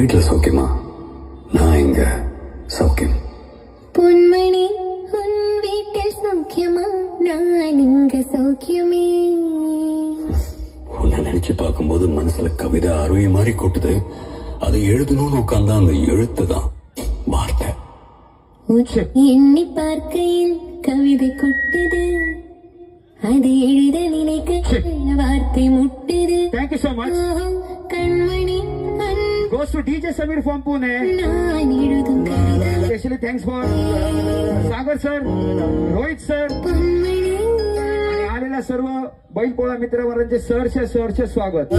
வீட்டுல சௌக்கியமா? நான் இங்க சௌக்கியம். பொன்மணி உன் வீட்டில் சௌக்கியமா? நான் இங்க சௌக்கியமே. உன்னை நினைச்சு பார்க்கும்போது மனசுல கவிதை அருவி மாதிரி கொட்டுது. அதை எழுதணும்னு உட்கார்ந்தா அந்த எழுத்து தான் வார்த்தை. எண்ணி பார்க்கையில் கவிதை கொட்டுது, அது எழுத நினைக்க வார்த்தை முட்டுது. Thank you so much. Kanmani Goes to DJ Samir from Pune. நான் எழுதும் கவிதை. Especially thanks for Sagar sir, Rohit sir, பொன்மணி आणि आलेल्या सर्व बैलपोळा मित्र वर्गांचे सहर्ष स्वागत.